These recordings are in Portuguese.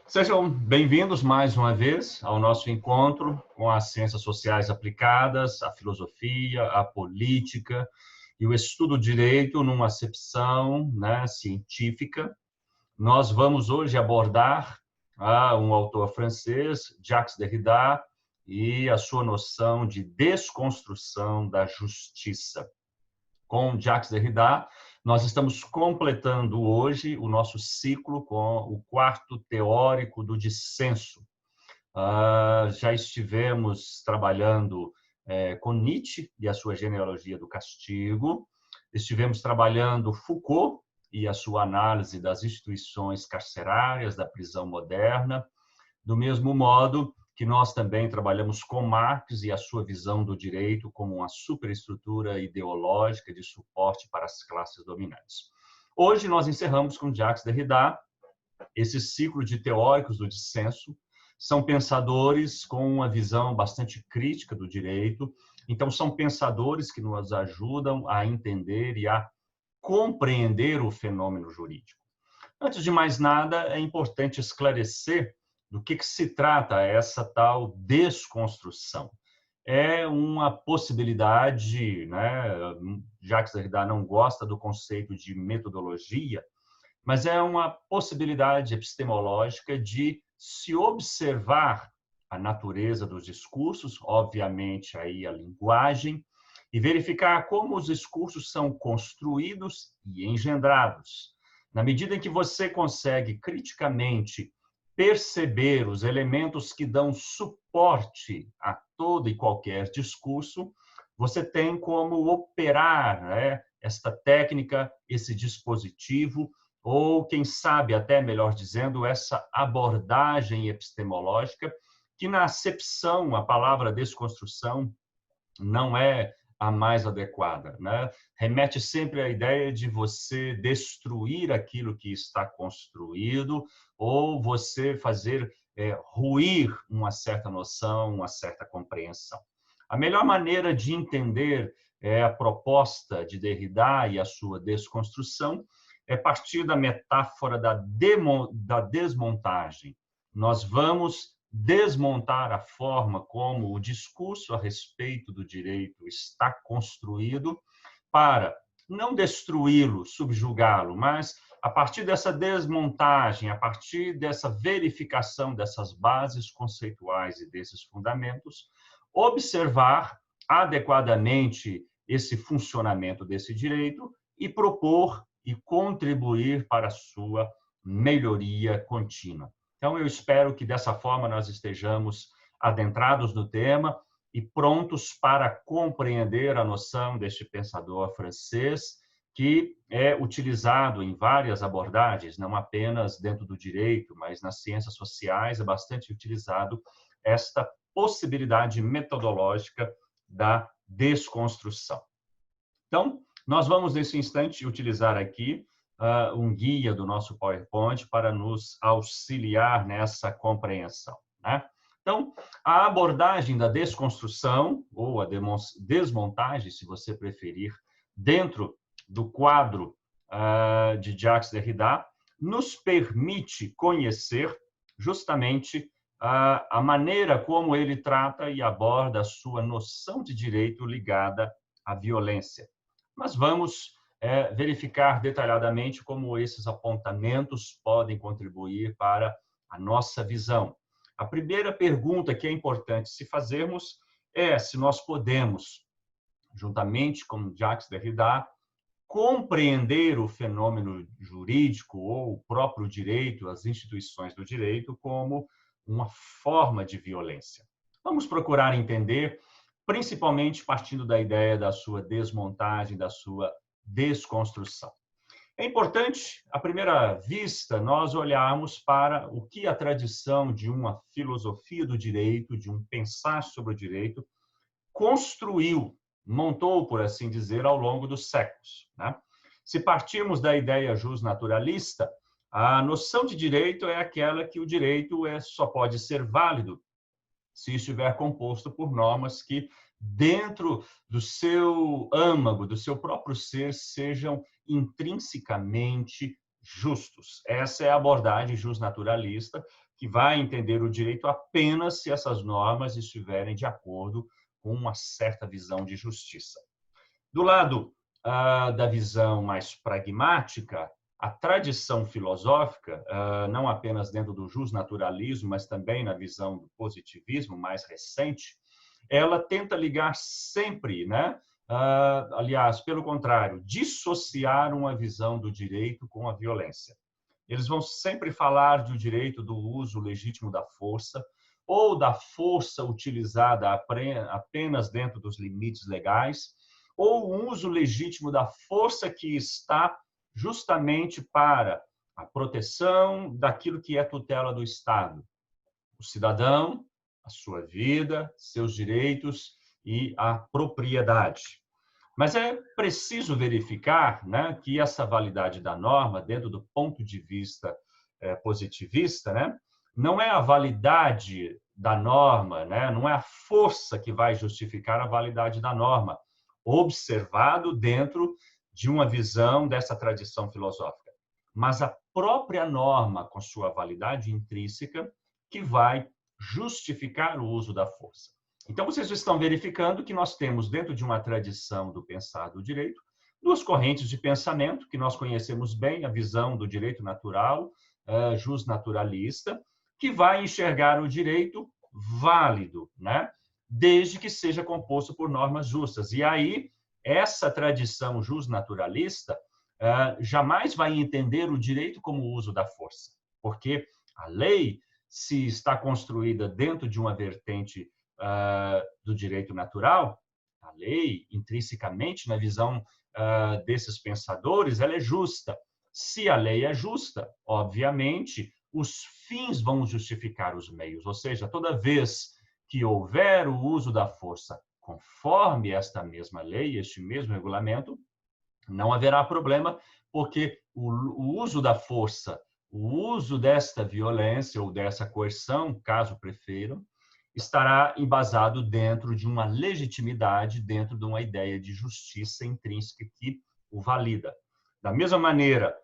Sejam bem-vindos mais uma vez ao nosso encontro com as ciências sociais aplicadas, a filosofia, a política e o estudo do direito numa acepção, científica. Nós vamos hoje abordar um autor francês, Jacques Derrida, e a sua noção de desconstrução da justiça. Com Jacques Derrida, nós estamos completando hoje o nosso ciclo com o quarto teórico do dissenso. Já estivemos trabalhando com Nietzsche e a sua genealogia do castigo, estivemos trabalhando Foucault e a sua análise das instituições carcerárias, da prisão moderna, do mesmo modo que nós também trabalhamos com Marx e a sua visão do direito como uma superestrutura ideológica de suporte para as classes dominantes. Hoje nós encerramos com Jacques Derrida esse ciclo de teóricos do dissenso. São pensadores com uma visão bastante crítica do direito, então são pensadores que nos ajudam a entender e a compreender o fenômeno jurídico. Antes de mais nada, é importante esclarecer do que se trata essa tal desconstrução. É uma possibilidade, Jacques Derrida não gosta do conceito de metodologia, mas é uma possibilidade epistemológica de se observar a natureza dos discursos, obviamente aí a linguagem, e verificar como os discursos são construídos e engendrados. Na medida em que você consegue criticamente perceber os elementos que dão suporte a todo e qualquer discurso, você tem como operar esta técnica, esse dispositivo, ou, quem sabe, até melhor dizendo, essa abordagem epistemológica, que na acepção, a palavra desconstrução não é a mais adequada. Remete sempre à ideia de você destruir aquilo que está construído ou você fazer ruir uma certa noção, uma certa compreensão. A melhor maneira de entender a proposta de Derrida e a sua desconstrução é partir da metáfora da desmontagem. Nós vamos desmontar a forma como o discurso a respeito do direito está construído para não destruí-lo, subjugá-lo, mas a partir dessa desmontagem, a partir dessa verificação dessas bases conceituais e desses fundamentos, observar adequadamente esse funcionamento desse direito e propor e contribuir para a sua melhoria contínua. Então, eu espero que dessa forma nós estejamos adentrados no tema e prontos para compreender a noção deste pensador francês, que é utilizado em várias abordagens, não apenas dentro do direito, mas nas ciências sociais é bastante utilizado esta possibilidade metodológica da desconstrução. Então, nós vamos, nesse instante, utilizar aqui um guia do nosso PowerPoint para nos auxiliar nessa compreensão. Então, a abordagem da desconstrução, ou a desmontagem, se você preferir, dentro do quadro de Jacques Derrida, nos permite conhecer justamente a maneira como ele trata e aborda a sua noção de direito ligada à violência. Mas vamos verificar detalhadamente como esses apontamentos podem contribuir para a nossa visão. A primeira pergunta que é importante se fazermos é se nós podemos, juntamente com Jacques Derrida, compreender o fenômeno jurídico ou o próprio direito, as instituições do direito, como uma forma de violência. Vamos procurar entender, principalmente partindo da ideia da sua desmontagem, da sua desconstrução. É importante, à primeira vista, nós olharmos para o que a tradição de uma filosofia do direito, de um pensar sobre o direito, construiu, montou, por assim dizer, ao longo dos séculos. Se partirmos da ideia justnaturalista, a noção de direito é aquela que o direito só pode ser válido se estiver composto por normas que, dentro do seu âmago, do seu próprio ser, sejam intrinsecamente justos. Essa é a abordagem justnaturalista, que vai entender o direito apenas se essas normas estiverem de acordo com uma certa visão de justiça. Do lado da visão mais pragmática, a tradição filosófica, não apenas dentro do justnaturalismo, mas também na visão do positivismo mais recente, ela tenta ligar sempre, né? Aliás, pelo contrário, dissociar uma visão do direito com a violência. Eles vão sempre falar do direito do uso legítimo da força ou da força utilizada apenas dentro dos limites legais, ou o uso legítimo da força que está justamente para a proteção daquilo que é tutela do Estado. O cidadão, a sua vida, seus direitos e a propriedade. Mas é preciso verificar, né, que essa validade da norma, dentro do ponto de vista positivista, né, não é a validade da norma, né, não é a força que vai justificar a validade da norma, observado dentro de uma visão dessa tradição filosófica, mas a própria norma, com sua validade intrínseca, que vai justificar o uso da força. Então, vocês estão verificando que nós temos, dentro de uma tradição do pensar do direito, duas correntes de pensamento que nós conhecemos bem, a visão do direito natural, justnaturalista, que vai enxergar o direito válido, né? Desde que seja composto por normas justas. E aí, essa tradição justnaturalista jamais vai entender o direito como o uso da força, porque a lei, se está construída dentro de uma vertente do direito natural, a lei, intrinsecamente, na visão desses pensadores, ela é justa. Se a lei é justa, obviamente, os fins vão justificar os meios, ou seja, toda vez que houver o uso da força conforme esta mesma lei, este mesmo regulamento, não haverá problema, porque o uso da força, o uso desta violência ou dessa coerção, caso prefiram, estará embasado dentro de uma legitimidade, dentro de uma ideia de justiça intrínseca que o valida. Da mesma maneira,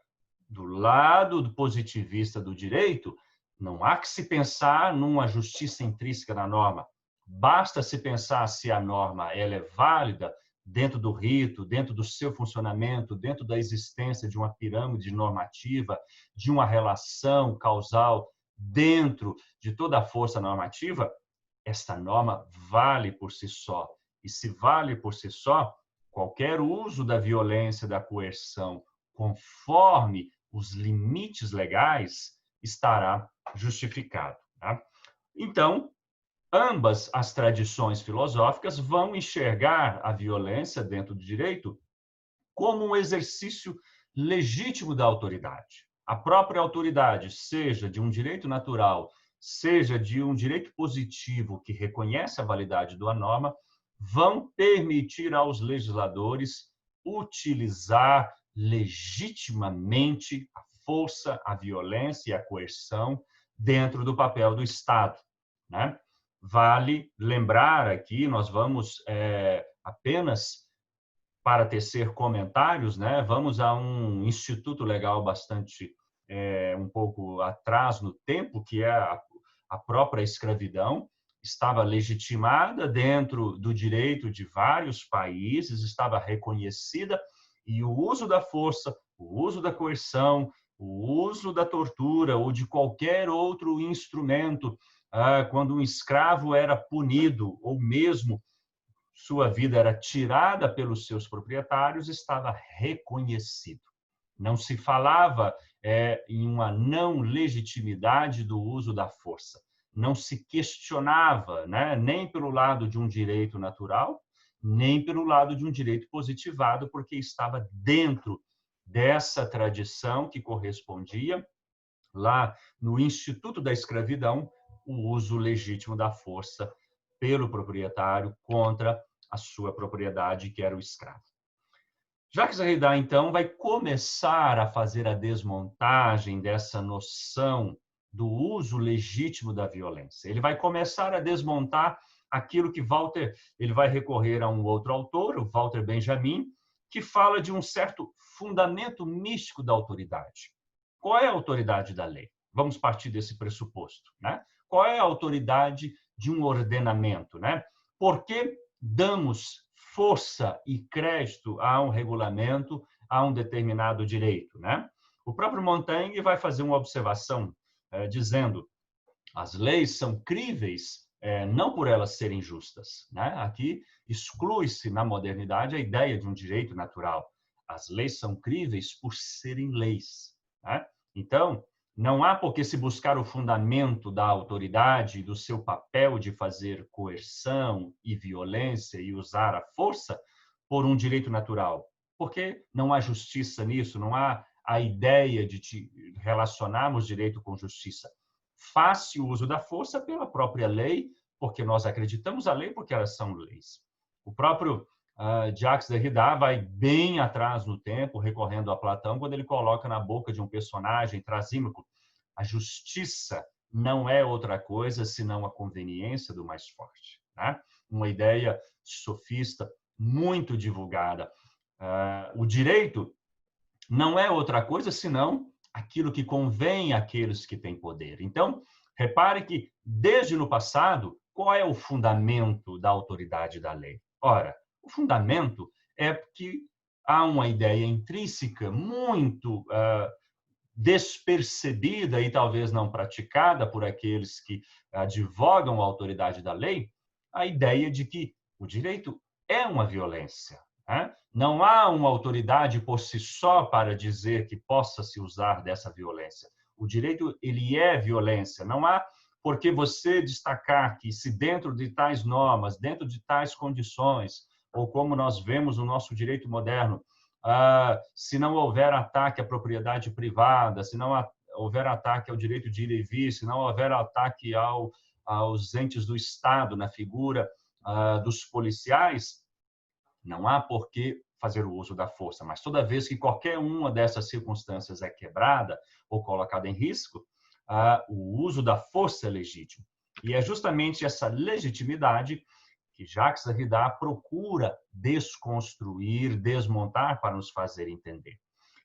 do lado do positivista do direito, não há que se pensar numa justiça intrínseca na norma. Basta se pensar se a norma ela é válida dentro do rito, dentro do seu funcionamento, dentro da existência de uma pirâmide normativa, de uma relação causal dentro de toda a força normativa, esta norma vale por si só. E se vale por si só, qualquer uso da violência, da coerção, conforme os limites legais, estará justificado. Tá? Então, ambas as tradições filosóficas vão enxergar a violência dentro do direito como um exercício legítimo da autoridade. A própria autoridade, seja de um direito natural, seja de um direito positivo que reconhece a validade da norma, vão permitir aos legisladores utilizar legitimamente a força, a violência e a coerção dentro do papel do Estado, né? Vale lembrar aqui, nós vamos apenas para tecer comentários, né? Vamos a um instituto legal bastante um pouco atrás no tempo, que é a própria escravidão, estava legitimada dentro do direito de vários países, estava reconhecida, e o uso da força, o uso da coerção, o uso da tortura ou de qualquer outro instrumento, quando um escravo era punido ou mesmo sua vida era tirada pelos seus proprietários, estava reconhecido. Não se falava em uma não legitimidade do uso da força. Não se questionava, né, nem pelo lado de um direito natural, nem pelo lado de um direito positivado, porque estava dentro dessa tradição que correspondia, lá no Instituto da Escravidão, o uso legítimo da força pelo proprietário contra a sua propriedade, que era o escravo. Jacques Derrida, então, vai começar a fazer a desmontagem dessa noção do uso legítimo da violência. Ele vai começar a desmontar aquilo que ele vai recorrer a um outro autor, o Walter Benjamin, que fala de um certo fundamento místico da autoridade. Qual é a autoridade da lei? Vamos partir desse pressuposto, né? Qual é a autoridade de um ordenamento, né? Por que damos força e crédito a um regulamento, a um determinado direito, né? O próprio Montaigne vai fazer uma observação dizendo: as leis são críveis não por elas serem justas, né? Aqui exclui-se na modernidade a ideia de um direito natural. As leis são críveis por serem leis, né? Então, não há por que se buscar o fundamento da autoridade e do seu papel de fazer coerção e violência e usar a força por um direito natural, porque não há justiça nisso, não há a ideia de relacionarmos direito com justiça. Faz-se o uso da força pela própria lei, porque nós acreditamos a lei porque elas são leis. O próprio Jacques Derrida vai bem atrás no tempo, recorrendo a Platão, quando ele coloca na boca de um personagem Trasímaco: a justiça não é outra coisa senão a conveniência do mais forte, né? Uma ideia sofista muito divulgada. O direito não é outra coisa senão aquilo que convém àqueles que têm poder. Então, repare que, desde no passado, qual é o fundamento da autoridade da lei? Ora, o fundamento é que há uma ideia intrínseca muito despercebida e talvez não praticada por aqueles que advogam a autoridade da lei, a ideia de que o direito é uma violência, né? Não há uma autoridade por si só para dizer que possa se usar dessa violência. O direito, ele é violência. Não há por que você destacar que, se dentro de tais normas, dentro de tais condições, ou como nós vemos no nosso direito moderno, se não houver ataque à propriedade privada, se não houver ataque ao direito de ir e vir, se não houver ataque aos entes do Estado na figura dos policiais, não há por que fazer o uso da força. Mas toda vez que qualquer uma dessas circunstâncias é quebrada ou colocada em risco, o uso da força é legítimo. E é justamente essa legitimidade que Jacques Derrida procura desconstruir, desmontar para nos fazer entender.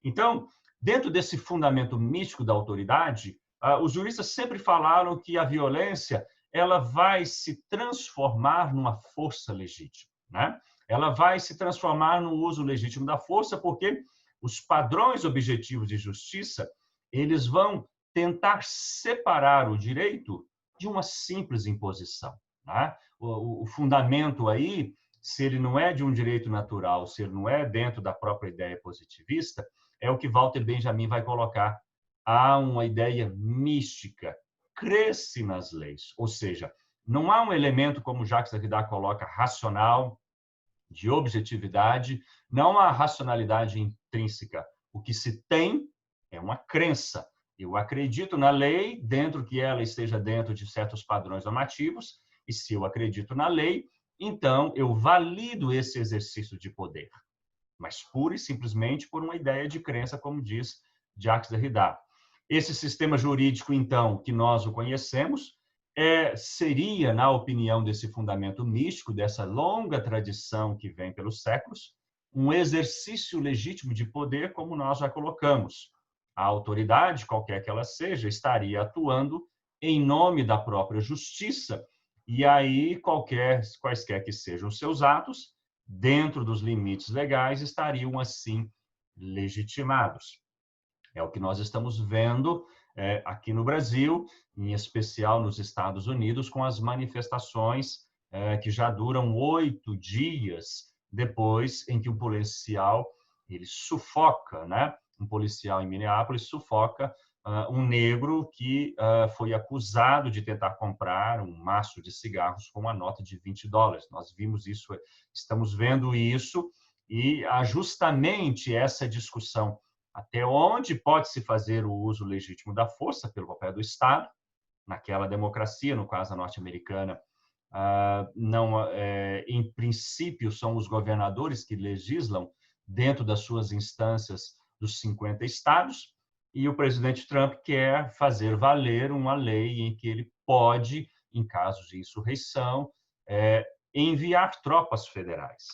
Então, dentro desse fundamento místico da autoridade, os juristas sempre falaram que a violência ela vai se transformar numa força legítima, né? Ela vai se transformar no uso legítimo da força, porque os padrões objetivos de justiça, eles vão tentar separar o direito de uma simples imposição, né? O fundamento aí, se ele não é de um direito natural, se ele não é dentro da própria ideia positivista, é o que Walter Benjamin vai colocar. Há uma ideia mística, cresce nas leis, ou seja, não há um elemento, como Jacques Derrida coloca, racional, de objetividade, não há racionalidade intrínseca. O que se tem é uma crença. Eu acredito na lei, dentro que ela esteja dentro de certos padrões normativos, e se eu acredito na lei, então eu valido esse exercício de poder, mas pura e simplesmente por uma ideia de crença, como diz Jacques Derrida. Esse sistema jurídico, então, que nós o conhecemos, seria, na opinião desse fundamento místico, dessa longa tradição que vem pelos séculos, um exercício legítimo de poder, como nós já colocamos. A autoridade, qualquer que ela seja, estaria atuando em nome da própria justiça, e aí quaisquer que sejam os seus atos, dentro dos limites legais, estariam assim legitimados. É o que nós estamos vendo aqui no Brasil, em especial nos Estados Unidos, com as manifestações que já duram 8 dias depois em que um policial ele sufoca, né? Um policial em Minneapolis sufoca um negro que foi acusado de tentar comprar um maço de cigarros com uma nota de $20. Nós vimos isso, estamos vendo isso, e há justamente essa discussão. Até onde pode-se fazer o uso legítimo da força pelo papel do Estado? Naquela democracia, no caso a norte-americana, em princípio, são os governadores que legislam dentro das suas instâncias dos 50 estados, e o presidente Trump quer fazer valer uma lei em que ele pode, em casos de insurreição, enviar tropas federais.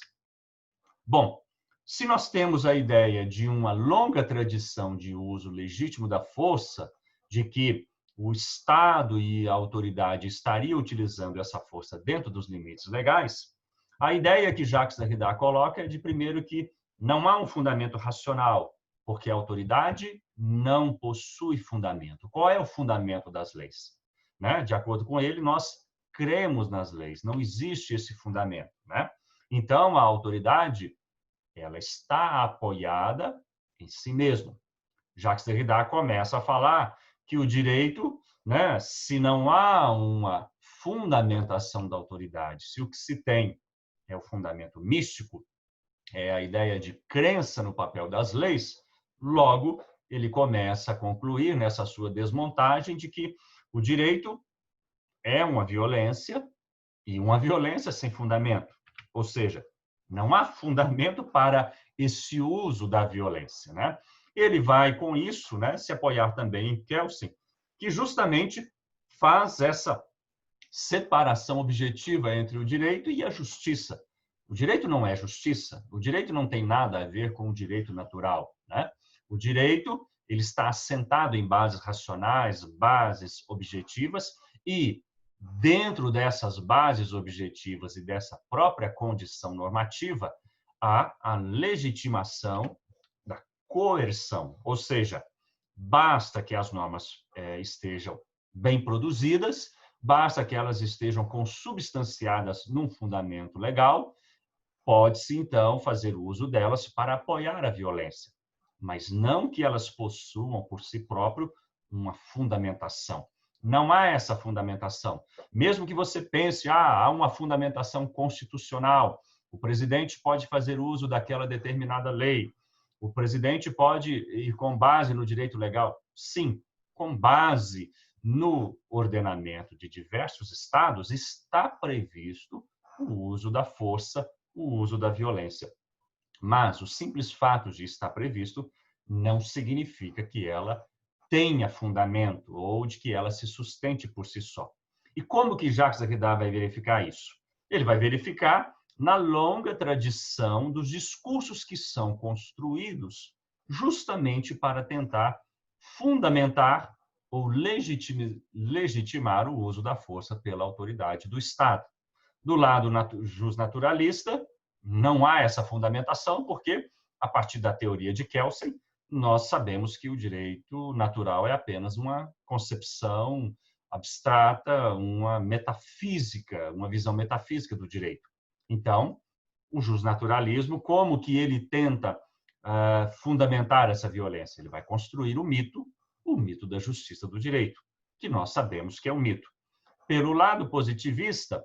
Bom, se nós temos a ideia de uma longa tradição de uso legítimo da força, de que o Estado e a autoridade estariam utilizando essa força dentro dos limites legais, a ideia que Jacques Derrida coloca é de, primeiro, que não há um fundamento racional, porque a autoridade não possui fundamento. Qual é o fundamento das leis? Né? De acordo com ele, nós cremos nas leis, não existe esse fundamento. Né? Então, a autoridade ela está apoiada em si mesma. Jacques Derrida começa a falar que o direito, né, se não há uma fundamentação da autoridade, se o que se tem é o fundamento místico, é a ideia de crença no papel das leis, logo ele começa a concluir nessa sua desmontagem de que o direito é uma violência e uma violência sem fundamento. Ou seja, não há fundamento para esse uso da violência, né? Ele vai, com isso, né, se apoiar também em Kelsen, que justamente faz essa separação objetiva entre o direito e a justiça. O direito não é justiça, o direito não tem nada a ver com o direito natural, né? O direito ele está assentado em bases racionais, bases objetivas, e dentro dessas bases objetivas e dessa própria condição normativa, há a legitimação da coerção, ou seja, basta que as normas estejam bem produzidas, basta que elas estejam consubstanciadas num fundamento legal, pode-se, então, fazer uso delas para apoiar a violência, mas não que elas possuam, por si próprio, uma fundamentação. Não há essa fundamentação. Mesmo que você pense, há uma fundamentação constitucional, o presidente pode fazer uso daquela determinada lei, o presidente pode ir com base no direito legal. Sim, com base no ordenamento de diversos estados, está previsto o uso da força, o uso da violência. Mas o simples fato de estar previsto não significa que ela tenha fundamento ou de que ela se sustente por si só. E como que Jacques Derrida vai verificar isso? Ele vai verificar na longa tradição dos discursos que são construídos justamente para tentar fundamentar ou legitimar o uso da força pela autoridade do Estado. Do lado justnaturalista, não há essa fundamentação, porque, a partir da teoria de Kelsen, nós sabemos que o direito natural é apenas uma concepção abstrata, uma metafísica, uma visão metafísica do direito. Então, o justnaturalismo, como que ele tenta fundamentar essa violência? Ele vai construir o mito da justiça do direito, que nós sabemos que é um mito. Pelo lado positivista,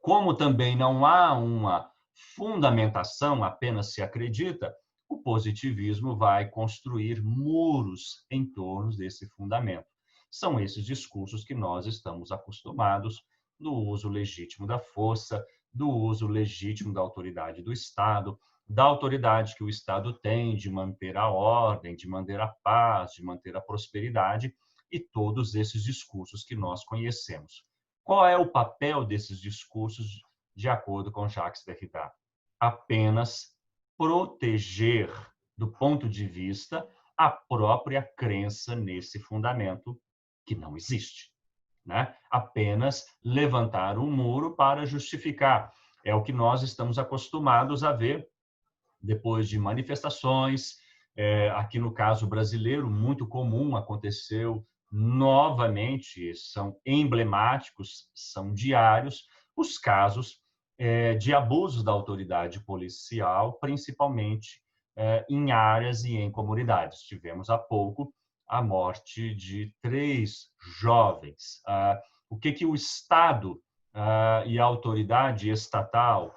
como também não há uma fundamentação, apenas se acredita, o positivismo vai construir muros em torno desse fundamento. São esses discursos que nós estamos acostumados do uso legítimo da força, do uso legítimo da autoridade do Estado, da autoridade que o Estado tem de manter a ordem, de manter a paz, de manter a prosperidade, e todos esses discursos que nós conhecemos. Qual é o papel desses discursos, de acordo com Jacques Derrida? Apenas proteger, do ponto de vista, a própria crença nesse fundamento que não existe, né? Apenas levantar um muro para justificar. É o que nós estamos acostumados a ver depois de manifestações. Aqui no caso brasileiro, muito comum, aconteceu novamente, são emblemáticos, são diários, os casos de abusos da autoridade policial, principalmente em áreas e em comunidades. Tivemos há pouco a morte de 3 jovens. O que o Estado e a autoridade estatal,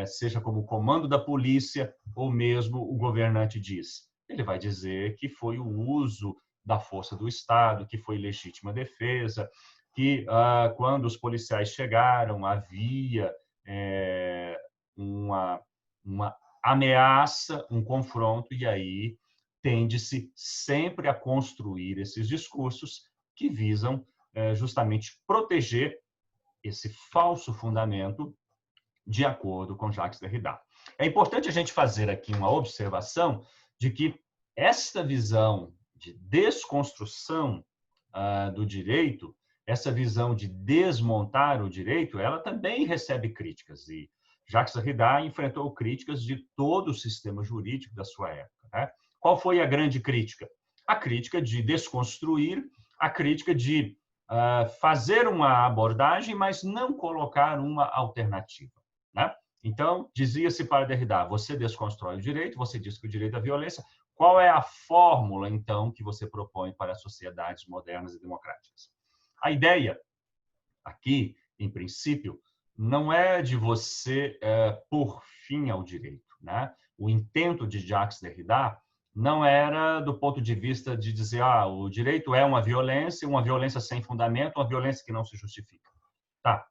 seja como o comando da polícia ou mesmo o governante diz? Ele vai dizer que foi o uso da força do Estado, que foi legítima defesa, que quando os policiais chegaram havia uma ameaça, um confronto, e aí tende-se sempre a construir esses discursos que visam justamente proteger esse falso fundamento, de acordo com Jacques Derrida. É importante a gente fazer aqui uma observação de que esta visão de desconstrução do direito, essa visão de desmontar o direito, ela também recebe críticas. E Jacques Derrida enfrentou críticas de todo o sistema jurídico da sua época, né? Qual foi a grande crítica? A crítica de desconstruir, a crítica de fazer uma abordagem, mas não colocar uma alternativa, né? Então, dizia-se para Derrida, você desconstrói o direito, você diz que o direito é violência, qual é a fórmula, então, que você propõe para as sociedades modernas e democráticas? A ideia aqui, em princípio, não é de você pôr fim ao direito, né? O intento de Jacques Derrida não era do ponto de vista de dizer o direito é uma violência sem fundamento, uma violência que não se justifica. Tá.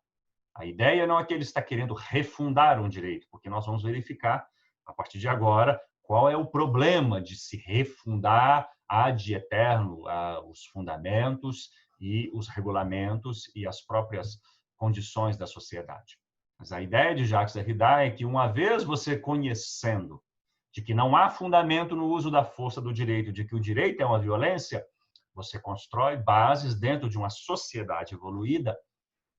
A ideia não é que ele está querendo refundar um direito, porque nós vamos verificar, a partir de agora, qual é o problema de se refundar ad eterno os fundamentos e os regulamentos e as próprias condições da sociedade. Mas a ideia de Jacques Derrida é que, uma vez você conhecendo de que não há fundamento no uso da força do direito, de que o direito é uma violência, você constrói bases dentro de uma sociedade evoluída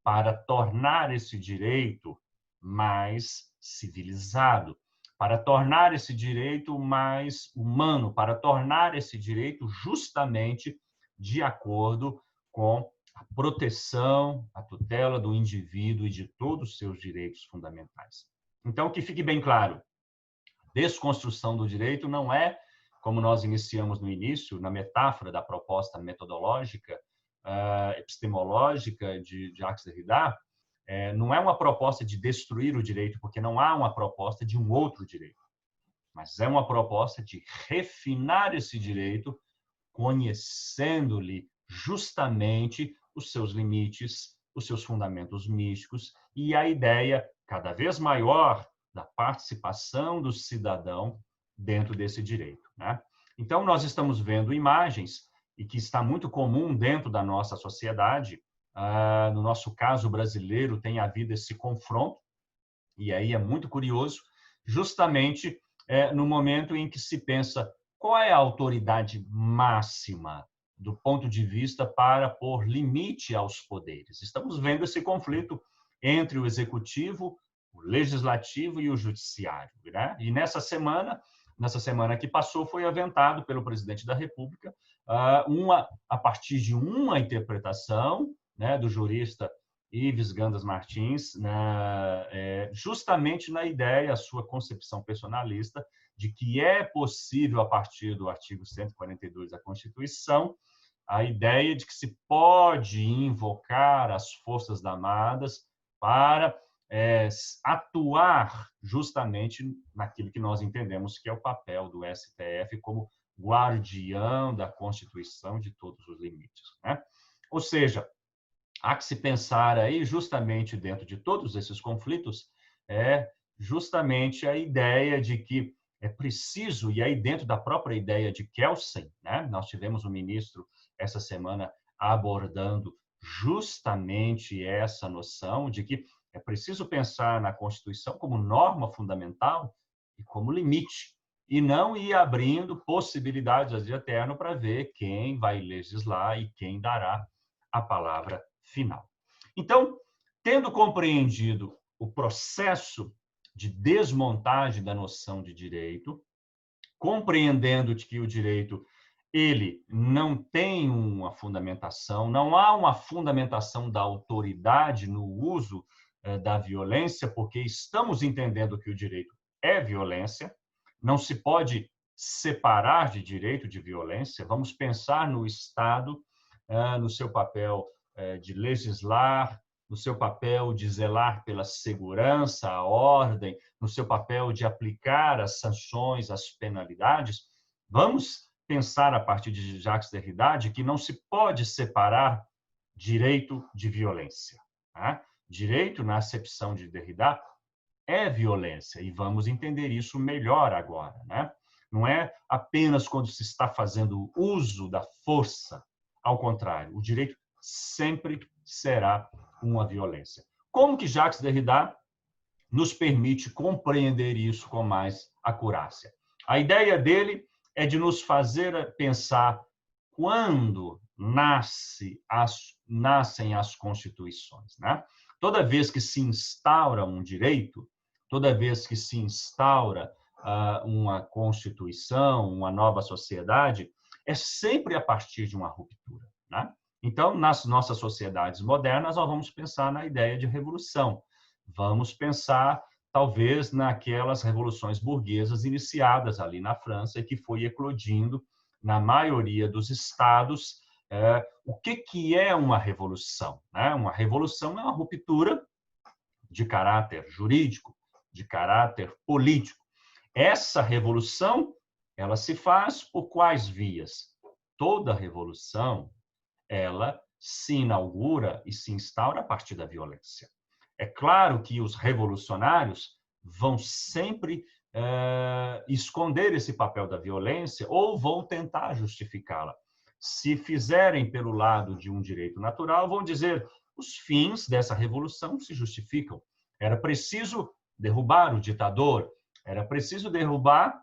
para tornar esse direito mais civilizado, para tornar esse direito mais humano, para tornar esse direito justamente de acordo com a proteção, a tutela do indivíduo e de todos os seus direitos fundamentais. Então, que fique bem claro, desconstrução do direito não é, como nós iniciamos no início, na metáfora da proposta metodológica, epistemológica de Jacques Derrida, não é uma proposta de destruir o direito, porque não há uma proposta de um outro direito, mas é uma proposta de refinar esse direito, conhecendo-lhe justamente os seus limites, os seus fundamentos místicos e a ideia cada vez maior da participação do cidadão dentro desse direito, né? Então, nós estamos vendo imagens, e que está muito comum dentro da nossa sociedade, no nosso caso brasileiro, tem havido esse confronto, e aí é muito curioso, justamente no momento em que se pensa qual é a autoridade máxima do ponto de vista para pôr limite aos poderes. Estamos vendo esse conflito entre o executivo, o legislativo e o judiciário, né? E nessa semana que passou, foi aventado pelo presidente da República a partir de uma interpretação, né, do jurista Ives Gandas Martins, justamente na ideia, a sua concepção personalista, de que é possível, a partir do artigo 142 da Constituição, a ideia de que se pode invocar as Forças Armadas para atuar justamente naquilo que nós entendemos que é o papel do STF como guardião da Constituição de todos os limites, né? Ou seja, há que se pensar aí justamente dentro de todos esses conflitos justamente a ideia de que é preciso, e aí dentro da própria ideia de Kelsen, né? Nós tivemos um ministro essa semana abordando justamente essa noção de que é preciso pensar na Constituição como norma fundamental e como limite, e não ir abrindo possibilidades de eterno para ver quem vai legislar e quem dará a palavra final. Então, tendo compreendido o processo de desmontagem da noção de direito, compreendendo de que o direito ele não tem uma fundamentação, não há uma fundamentação da autoridade no uso da violência, porque estamos entendendo que o direito é violência, não se pode separar de direito de violência. Vamos pensar no Estado, no seu papel de legislar, no seu papel de zelar pela segurança, a ordem, no seu papel de aplicar as sanções, as penalidades. Vamos pensar, a partir de Jacques Derrida, que não se pode separar direito de violência, tá? Direito, na acepção de Derrida, é violência, e vamos entender isso melhor agora, né? Não é apenas quando se está fazendo uso da força, ao contrário, o direito sempre será uma violência. Como que Jacques Derrida nos permite compreender isso com mais acurácia? A ideia dele é de nos fazer pensar quando nascem as constituições, né? Toda vez que se instaura um direito, toda vez que se instaura uma constituição, uma nova sociedade, é sempre a partir de uma ruptura, né? Então, nas nossas sociedades modernas, nós vamos pensar na ideia de revolução. Vamos pensar, talvez, naquelas revoluções burguesas iniciadas ali na França e que foi eclodindo na maioria dos estados. O que é uma revolução, né? Uma revolução é uma ruptura de caráter jurídico, de caráter político. Essa revolução, ela se faz por quais vias? Toda revolução, ela se inaugura e se instaura a partir da violência. É claro que os revolucionários vão sempre esconder esse papel da violência ou vão tentar justificá-la. Se fizerem pelo lado de um direito natural, vão dizer os fins dessa revolução se justificam. Era preciso derrubar o ditador, era preciso derrubar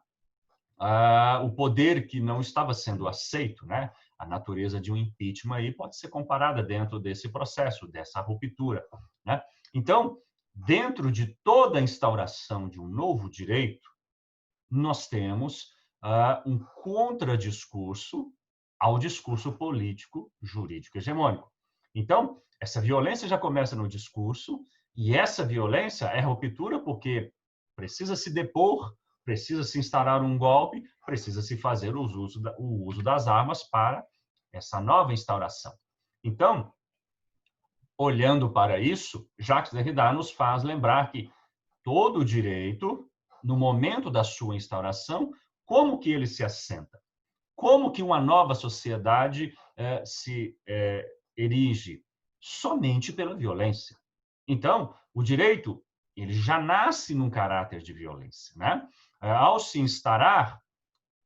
o poder que não estava sendo aceito, né? A natureza de um impeachment aí pode ser comparada dentro desse processo, dessa ruptura, né? Então, dentro de toda a instauração de um novo direito, nós temos um contradiscurso ao discurso político, jurídico, hegemônico. Então, essa violência já começa no discurso, e essa violência é ruptura porque precisa se depor, precisa se instaurar um golpe, precisa se fazer o uso das armas para essa nova instauração. Então, olhando para isso, Jacques Derrida nos faz lembrar que todo direito, no momento da sua instauração, como que ele se assenta? Como que uma nova sociedade se erige? Somente pela violência. Então, o direito, ele já nasce num caráter de violência, né? Ao se instaurar,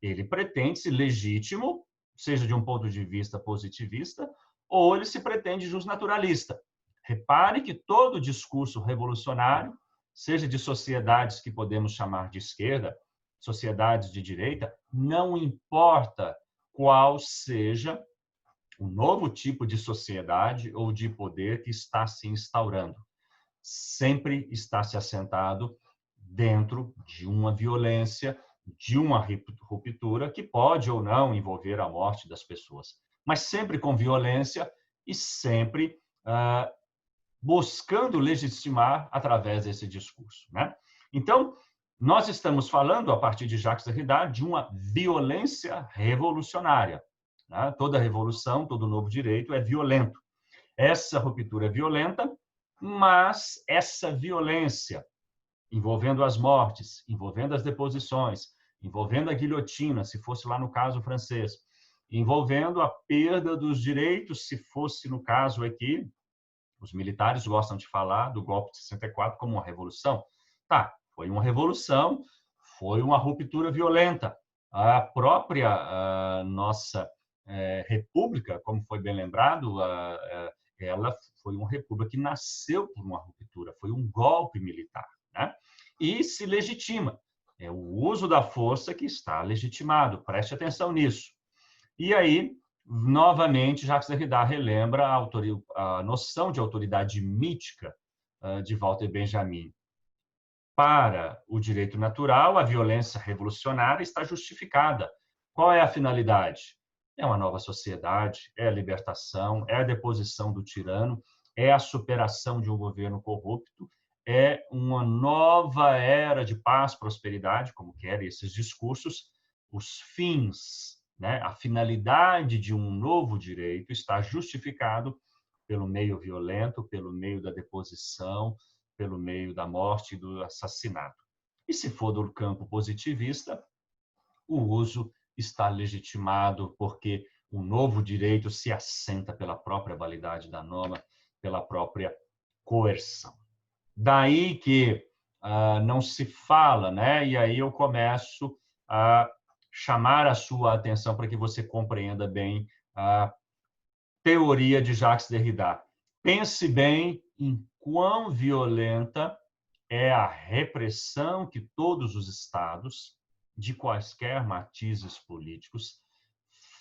ele pretende-se legítimo, seja de um ponto de vista positivista, ou ele se pretende justnaturalista. Repare que todo discurso revolucionário, seja de sociedades que podemos chamar de esquerda, sociedades de direita, não importa qual seja o novo tipo de sociedade ou de poder que está se instaurando. Sempre está se assentado dentro de uma violência, de uma ruptura que pode ou não envolver a morte das pessoas, mas sempre com violência e sempre buscando legitimar através desse discurso, né? Então, nós estamos falando, a partir de Jacques Derrida, de uma violência revolucionária, né? Toda revolução, todo novo direito é violento. Essa ruptura é violenta, mas essa violência, envolvendo as mortes, envolvendo as deposições, envolvendo a guilhotina, se fosse lá no caso francês, envolvendo a perda dos direitos, se fosse no caso aqui, os militares gostam de falar do golpe de 64 como uma revolução. Tá, foi uma revolução, foi uma ruptura violenta. A própria nossa república, como foi bem lembrado, ela foi uma república que nasceu por uma ruptura, foi um golpe militar, né? E se legitima. É o uso da força que está legitimado, preste atenção nisso. E aí, novamente, Jacques Derrida relembra a noção de autoridade mítica de Walter Benjamin. Para o direito natural, a violência revolucionária está justificada. Qual é a finalidade? É uma nova sociedade, é a libertação, é a deposição do tirano, é a superação de um governo corrupto, é uma nova era de paz, prosperidade, como querem esses discursos. Os fins, né? A finalidade de um novo direito está justificado pelo meio violento, pelo meio da deposição, pelo meio da morte e do assassinato. E se for do campo positivista, o uso está legitimado porque o novo direito se assenta pela própria validade da norma, pela própria coerção. Daí que não se fala, né? E aí eu começo a chamar a sua atenção para que você compreenda bem a teoria de Jacques Derrida. Pense bem em quão violenta é a repressão que todos os estados, de quaisquer matizes políticos,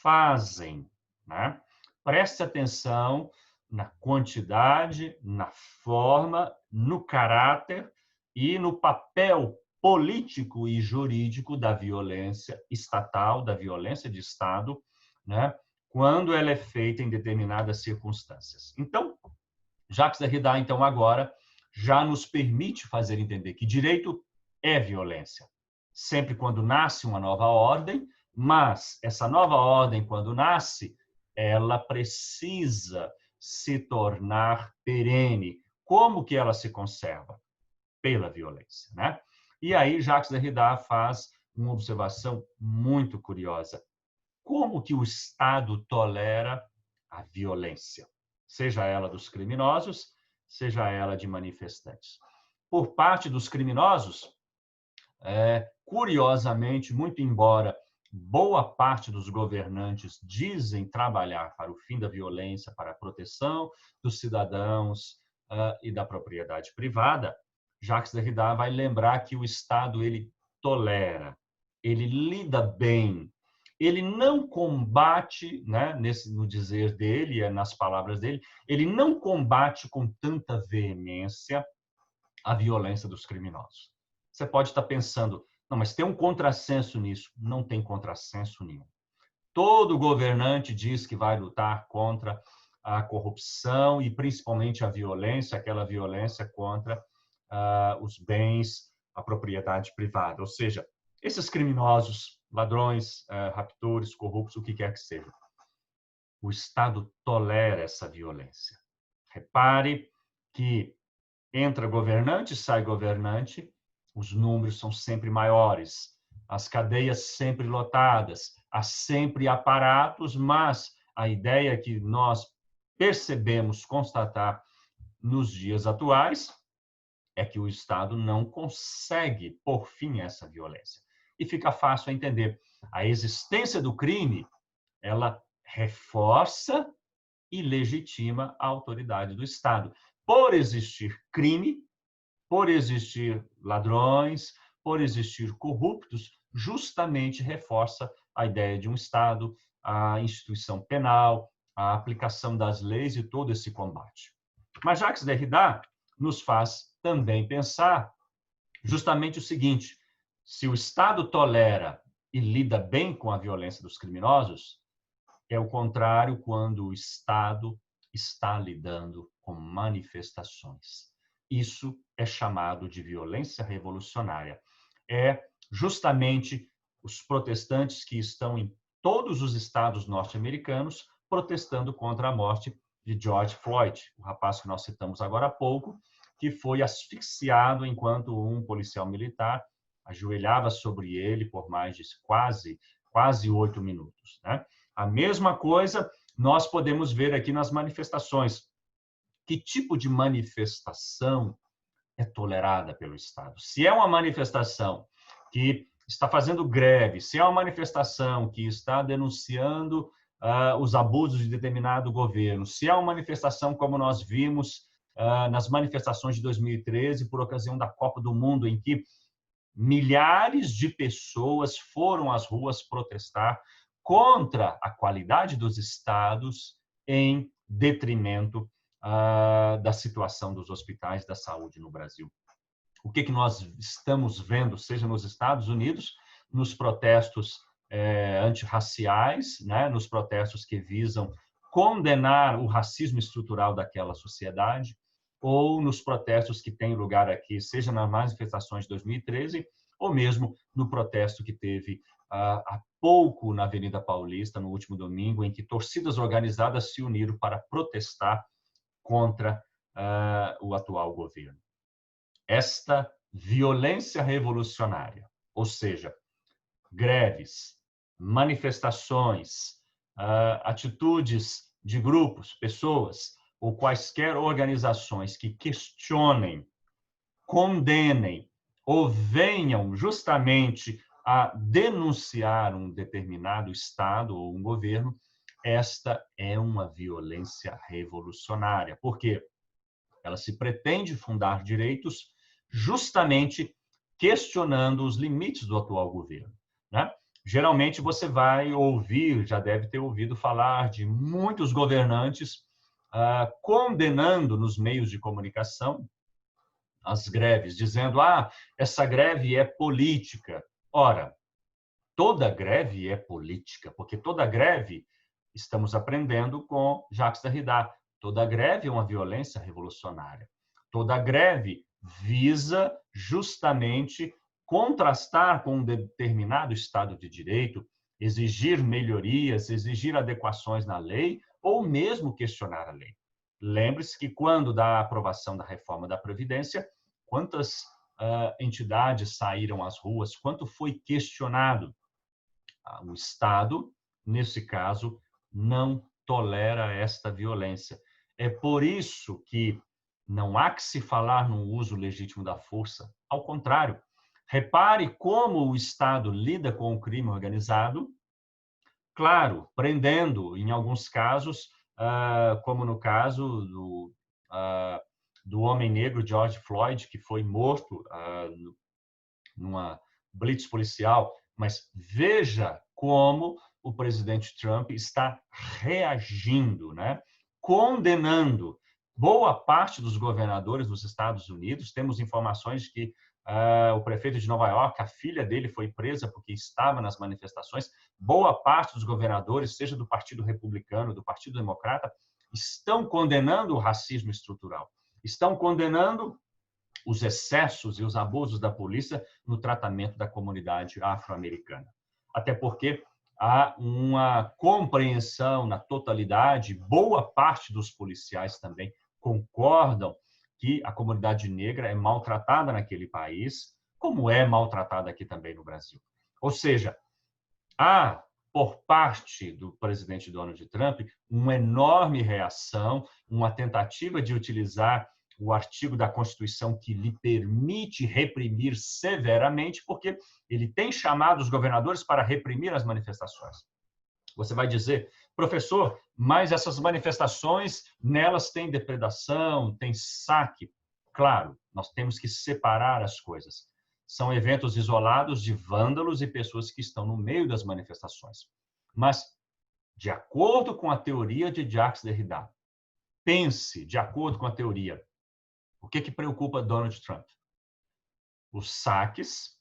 fazem, né? Preste atenção na quantidade, na forma, no caráter e no papel político e jurídico da violência estatal, da violência de Estado, né, quando ela é feita em determinadas circunstâncias. Então, Jacques Derrida, então, agora já nos permite fazer entender que direito é violência, sempre quando nasce uma nova ordem, mas essa nova ordem, quando nasce, ela precisa se tornar perene. Como que ela se conserva? Pela violência, né? E aí Jacques Derrida faz uma observação muito curiosa. Como que o Estado tolera a violência? Seja ela dos criminosos, seja ela de manifestantes. Por parte dos criminosos, curiosamente, muito embora boa parte dos governantes dizem trabalhar para o fim da violência, para a proteção dos cidadãos e da propriedade privada, Jacques Derrida vai lembrar que o Estado ele tolera, ele lida bem, ele não combate, né, no dizer dele, nas palavras dele, ele não combate com tanta veemência a violência dos criminosos. Você pode estar pensando, não, mas tem um contrassenso nisso. Não tem contrassenso nenhum. Todo governante diz que vai lutar contra a corrupção e principalmente a violência, aquela violência contra os bens, a propriedade privada. Ou seja, esses criminosos, ladrões, raptores, corruptos, o que quer que seja. O Estado tolera essa violência. Repare que entra governante, sai governante, os números são sempre maiores, as cadeias sempre lotadas, há sempre aparatos, mas a ideia que nós percebemos constatar nos dias atuais é que o Estado não consegue pôr fim a essa violência. E fica fácil entender. A existência do crime, ela reforça e legitima a autoridade do Estado. Por existir crime, por existir ladrões, por existir corruptos, justamente reforça a ideia de um Estado, a instituição penal, a aplicação das leis e todo esse combate. Mas Jacques Derrida nos faz também pensar justamente o seguinte: se o Estado tolera e lida bem com a violência dos criminosos, é o contrário quando o Estado está lidando com manifestações. Isso é chamado de violência revolucionária. É justamente os protestantes que estão em todos os estados norte-americanos protestando contra a morte de George Floyd, o rapaz que nós citamos agora há pouco, que foi asfixiado enquanto um policial militar ajoelhava sobre ele por mais de quase 8 minutos, né? A mesma coisa nós podemos ver aqui nas manifestações. Que tipo de manifestação é tolerada pelo Estado? Se é uma manifestação que está fazendo greve, se é uma manifestação que está denunciando os abusos de determinado governo, se é uma manifestação como nós vimos nas manifestações de 2013, por ocasião da Copa do Mundo, em que milhares de pessoas foram às ruas protestar contra a qualidade dos estados em detrimento da situação dos hospitais da saúde no Brasil. O que nós estamos vendo, seja nos Estados Unidos, nos protestos antirraciais, né, nos protestos que visam condenar o racismo estrutural daquela sociedade, ou nos protestos que têm lugar aqui, seja nas manifestações de 2013, ou mesmo no protesto que teve há pouco na Avenida Paulista, no último domingo, em que torcidas organizadas se uniram para protestar contra o atual governo. Esta violência revolucionária, ou seja, greves, manifestações, atitudes de grupos, pessoas ou quaisquer organizações que questionem, condenem ou venham justamente a denunciar um determinado Estado ou um governo, esta é uma violência revolucionária. Por quê? Ela se pretende fundar direitos justamente questionando os limites do atual governo, né? geralmente você vai ouvir, já deve ter ouvido falar de muitos governantes condenando nos meios de comunicação as greves, dizendo: essa greve é política. Ora, toda greve é política, porque toda greve, estamos aprendendo com Jacques Derrida, toda greve é uma violência revolucionária. Toda greve visa justamente contrastar com um determinado Estado de Direito, exigir melhorias, exigir adequações na lei ou mesmo questionar a lei. Lembre-se que quando da aprovação da reforma da Previdência, quantas entidades saíram às ruas, quanto foi questionado. O Estado, nesse caso, não tolera esta violência. É por isso que não há que se falar no uso legítimo da força. Ao contrário, repare como o Estado lida com o crime organizado, claro, prendendo, em alguns casos, como no caso do homem negro George Floyd, que foi morto numa blitz policial, mas veja como o presidente Trump está reagindo, né? Condenando boa parte dos governadores dos Estados Unidos. Temos informações que o prefeito de Nova York, a filha dele foi presa porque estava nas manifestações. Boa parte dos governadores, seja do Partido Republicano, do Partido Democrata, estão condenando o racismo estrutural, estão condenando os excessos e os abusos da polícia no tratamento da comunidade afro-americana. Até porque há uma compreensão na totalidade, boa parte dos policiais também concordam que a comunidade negra é maltratada naquele país, como é maltratada aqui também no Brasil. Ou seja, há, por parte do presidente Donald Trump, uma enorme reação, uma tentativa de utilizar o artigo da Constituição que lhe permite reprimir severamente, porque ele tem chamado os governadores para reprimir as manifestações. Você vai dizer: professor, mas essas manifestações, nelas tem depredação, tem saque. Claro, nós temos que separar as coisas. São eventos isolados de vândalos e pessoas que estão no meio das manifestações. Mas, de acordo com a teoria de Jacques Derrida, pense, de acordo com a teoria, o que preocupa Donald Trump? Os saques,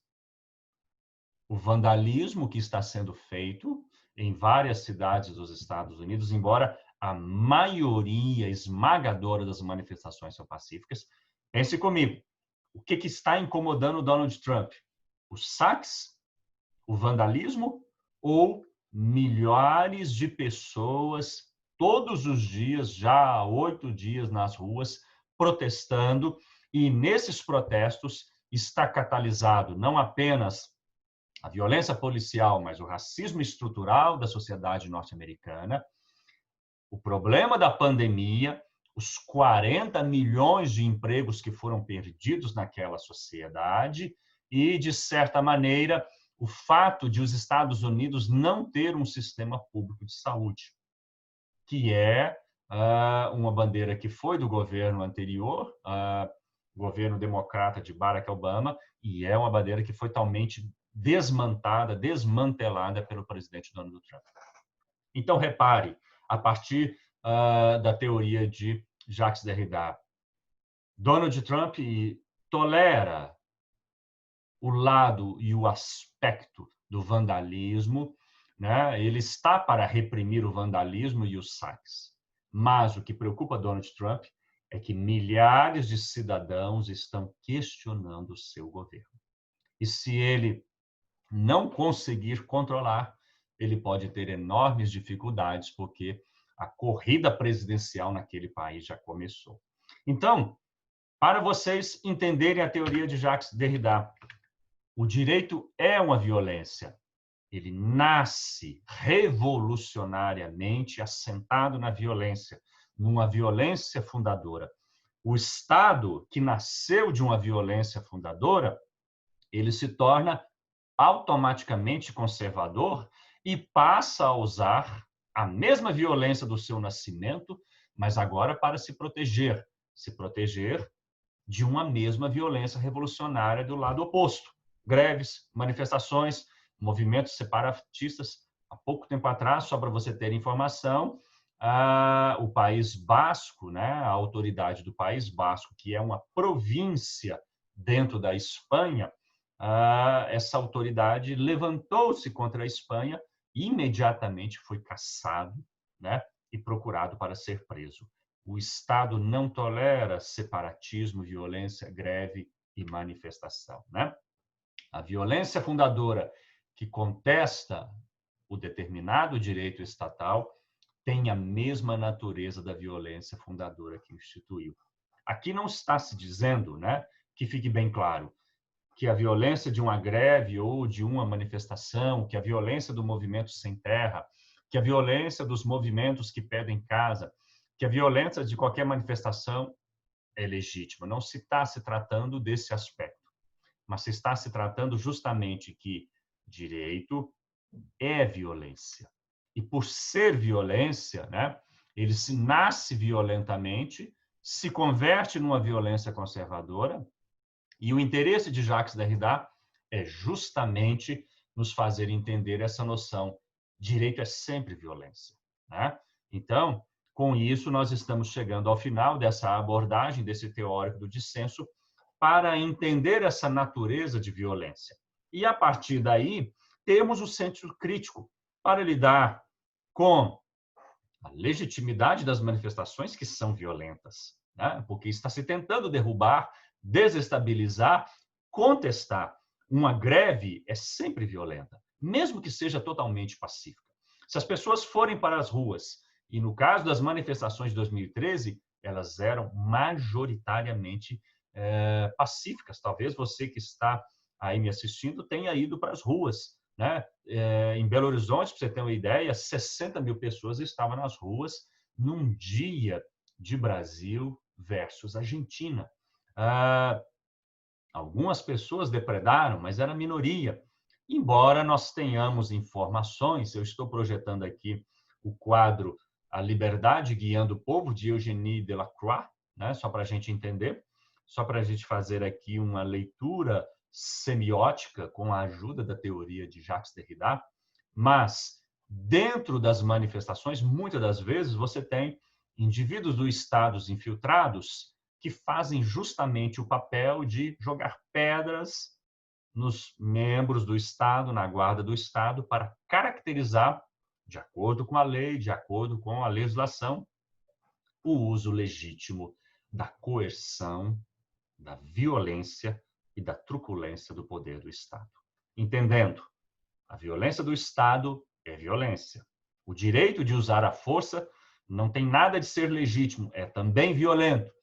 o vandalismo que está sendo feito em várias cidades dos Estados Unidos, embora a maioria esmagadora das manifestações são pacíficas. Pense comigo, o que está incomodando Donald Trump? Os saques, o vandalismo ou milhares de pessoas todos os dias, já há 8 dias nas ruas, protestando, e nesses protestos está catalisado não apenas a violência policial, mas o racismo estrutural da sociedade norte-americana, o problema da pandemia, os 40 milhões de empregos que foram perdidos naquela sociedade e, de certa maneira, o fato de os Estados Unidos não ter um sistema público de saúde, que é uma bandeira que foi do governo anterior, governo democrata de Barack Obama, e é uma bandeira que foi totalmente desmantelada pelo presidente Donald Trump. Então, repare, a partir da teoria de Jacques Derrida, Donald Trump tolera o lado e o aspecto do vandalismo, né? Ele está para reprimir o vandalismo e os saques. Mas o que preocupa Donald Trump é que milhares de cidadãos estão questionando o seu governo. E se ele não conseguir controlar, ele pode ter enormes dificuldades, porque a corrida presidencial naquele país já começou. Então, para vocês entenderem a teoria de Jacques Derrida, o direito é uma violência. Ele nasce revolucionariamente assentado na violência, numa violência fundadora. O Estado que nasceu de uma violência fundadora, ele se torna automaticamente conservador e passa a usar a mesma violência do seu nascimento, mas agora para se proteger de uma mesma violência revolucionária do lado oposto. Greves, manifestações, movimentos separatistas. Há pouco tempo atrás, só para você ter informação, o País Basco, né, a autoridade do País Basco, que é uma província dentro da Espanha, essa autoridade levantou-se contra a Espanha e imediatamente foi caçado, né, e procurado para ser preso. O Estado não tolera separatismo, violência, greve e manifestação, né? A violência fundadora que contesta o determinado direito estatal tem a mesma natureza da violência fundadora que instituiu. Aqui não está se dizendo, né, que fique bem claro, que a violência de uma greve ou de uma manifestação, que a violência do movimento sem terra, que a violência dos movimentos que pedem casa, que a violência de qualquer manifestação é legítima. Não se está se tratando desse aspecto, mas se está se tratando justamente que direito é violência. E por ser violência, né, ele se nasce violentamente, se converte numa violência conservadora, e o interesse de Jacques Derrida é justamente nos fazer entender essa noção. Direito é sempre violência, né? Então, com isso, nós estamos chegando ao final dessa abordagem, desse teórico do dissenso, para entender essa natureza de violência. E, a partir daí, temos o senso crítico para lidar com a legitimidade das manifestações que são violentas, né? Porque está se tentando derrubar, desestabilizar, contestar. Uma greve é sempre violenta, mesmo que seja totalmente pacífica. Se as pessoas forem para as ruas, e no caso das manifestações de 2013, elas eram majoritariamente pacíficas. Talvez você que está aí me assistindo tenha ido para as ruas, né? Em Belo Horizonte, para você ter uma ideia, 60 mil pessoas estavam nas ruas num dia de Brasil versus Argentina. Algumas pessoas depredaram, mas era minoria. Embora nós tenhamos informações, eu estou projetando aqui o quadro A Liberdade Guiando o Povo, de Eugénie Delacroix, né? Só para a gente entender, só para a gente fazer aqui uma leitura semiótica com a ajuda da teoria de Jacques Derrida, mas dentro das manifestações, muitas das vezes, você tem indivíduos dos estados infiltrados que fazem justamente o papel de jogar pedras nos membros do Estado, na guarda do Estado, para caracterizar, de acordo com a lei, de acordo com a legislação, o uso legítimo da coerção, da violência e da truculência do poder do Estado. Entendendo, a violência do Estado é violência. O direito de usar a força não tem nada de ser legítimo, é também violento.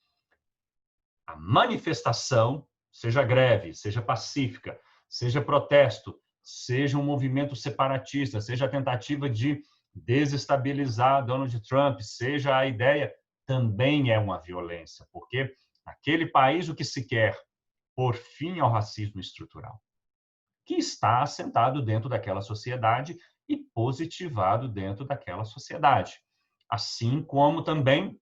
A manifestação, seja greve, seja pacífica, seja protesto, seja um movimento separatista, seja a tentativa de desestabilizar Donald Trump, seja a ideia, também é uma violência, porque naquele país o que se quer por fim ao racismo estrutural, que está assentado dentro daquela sociedade e positivado dentro daquela sociedade. Assim como também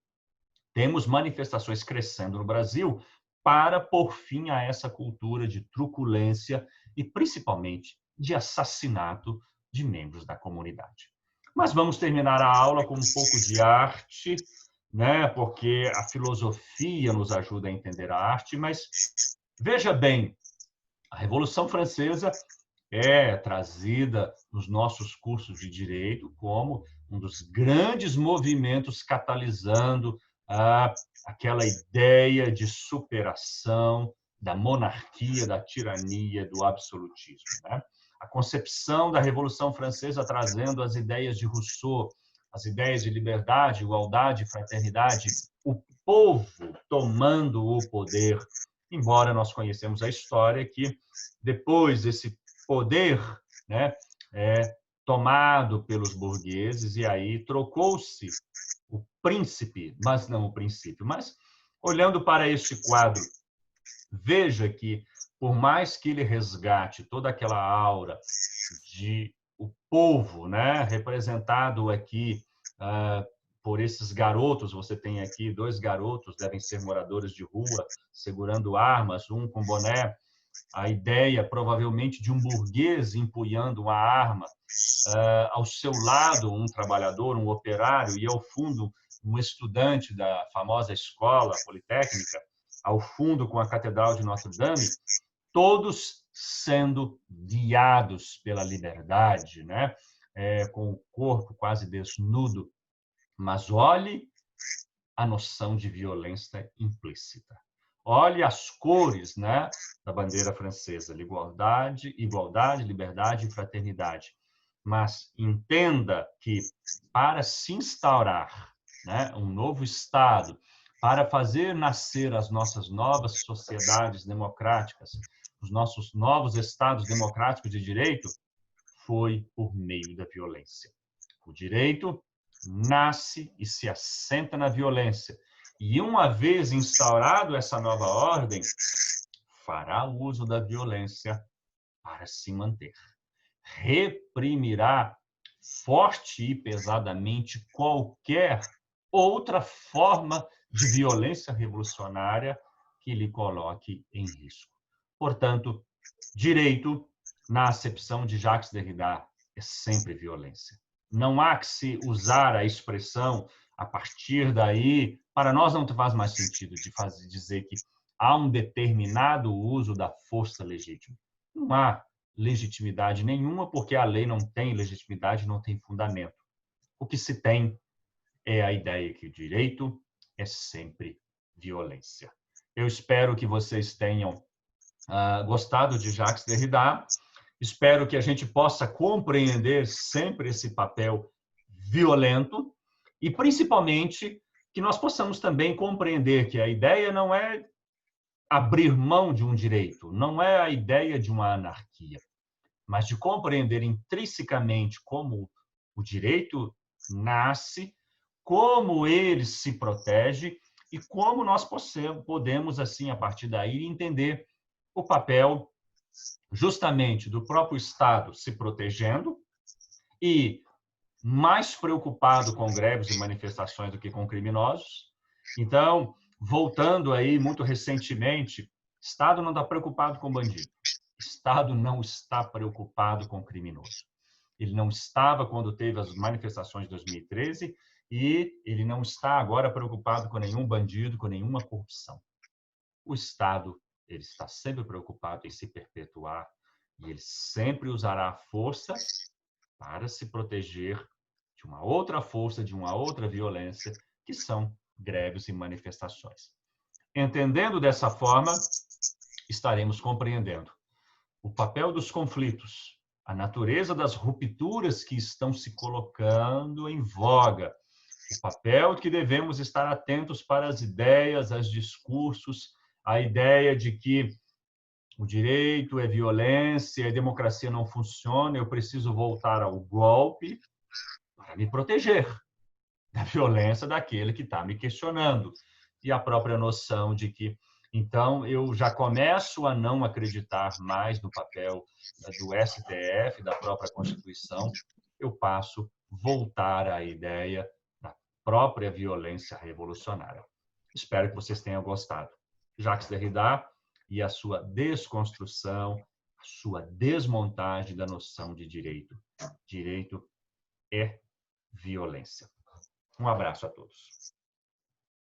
temos manifestações crescendo no Brasil para pôr fim a essa cultura de truculência e, principalmente, de assassinato de membros da comunidade. Mas vamos terminar a aula com um pouco de arte, né? Porque a filosofia nos ajuda a entender a arte, mas veja bem, a Revolução Francesa é trazida nos nossos cursos de direito como um dos grandes movimentos catalisando aquela ideia de superação da monarquia, da tirania, do absolutismo, né? A concepção da Revolução Francesa trazendo as ideias de Rousseau, as ideias de liberdade, igualdade, fraternidade, o povo tomando o poder, embora nós conhecemos a história que depois esse poder, né, é tomado pelos burgueses e aí trocou-se o príncipe, mas não o princípio. Mas, olhando para este quadro, veja que, por mais que ele resgate toda aquela aura de o povo, né, representado aqui por esses garotos, você tem aqui 2 garotos, devem ser moradores de rua, segurando armas, um com boné, a ideia, provavelmente, de um burguês empunhando uma arma, ao seu lado um trabalhador, um operário, e ao fundo um estudante da famosa escola politécnica, ao fundo com a Catedral de Notre-Dame, todos sendo guiados pela liberdade, né? Com o corpo quase desnudo. Mas olhe a noção de violência implícita. Olhe as cores, né, da bandeira francesa: igualdade, liberdade e fraternidade. Mas entenda que para se instaurar, né, um novo Estado, para fazer nascer as nossas novas sociedades democráticas, os nossos novos Estados democráticos de direito, foi por meio da violência. O direito nasce e se assenta na violência. E uma vez instaurado essa nova ordem, fará uso da violência para se manter. Reprimirá forte e pesadamente qualquer outra forma de violência revolucionária que lhe coloque em risco. Portanto, direito, na acepção de Jacques Derrida, é sempre violência. Não há que se usar a expressão a partir daí. Para nós não faz mais sentido de dizer que há um determinado uso da força legítima. Não há legitimidade nenhuma, porque a lei não tem legitimidade, não tem fundamento. O que se tem é a ideia que o direito é sempre violência. Eu espero que vocês tenham gostado de Jacques Derrida. Espero que a gente possa compreender sempre esse papel violento e, principalmente, que nós possamos também compreender que a ideia não é abrir mão de um direito, não é a ideia de uma anarquia, mas de compreender intrinsecamente como o direito nasce, como ele se protege e como nós podemos, assim, a partir daí, entender o papel justamente do próprio Estado se protegendo e mais preocupado com greves e manifestações do que com criminosos. Então, voltando aí muito recentemente, Estado não está preocupado com bandido. Estado não está preocupado com criminoso. Ele não estava quando teve as manifestações de 2013 e ele não está agora preocupado com nenhum bandido, com nenhuma corrupção. O Estado, ele está sempre preocupado em se perpetuar e ele sempre usará a força para se proteger de uma outra força, de uma outra violência, que são greves e manifestações. Entendendo dessa forma, estaremos compreendendo o papel dos conflitos, a natureza das rupturas que estão se colocando em voga, o papel que devemos estar atentos para as ideias, aos discursos, a ideia de que o direito é violência, a democracia não funciona, eu preciso voltar ao golpe para me proteger da violência daquele que está me questionando. E a própria noção de que, então, eu já começo a não acreditar mais no papel do STF, da própria Constituição, eu passo a voltar à ideia da própria violência revolucionária. Espero que vocês tenham gostado. Jacques Derrida e a sua desconstrução, a sua desmontagem da noção de direito. Direito é violência. Um abraço a todos.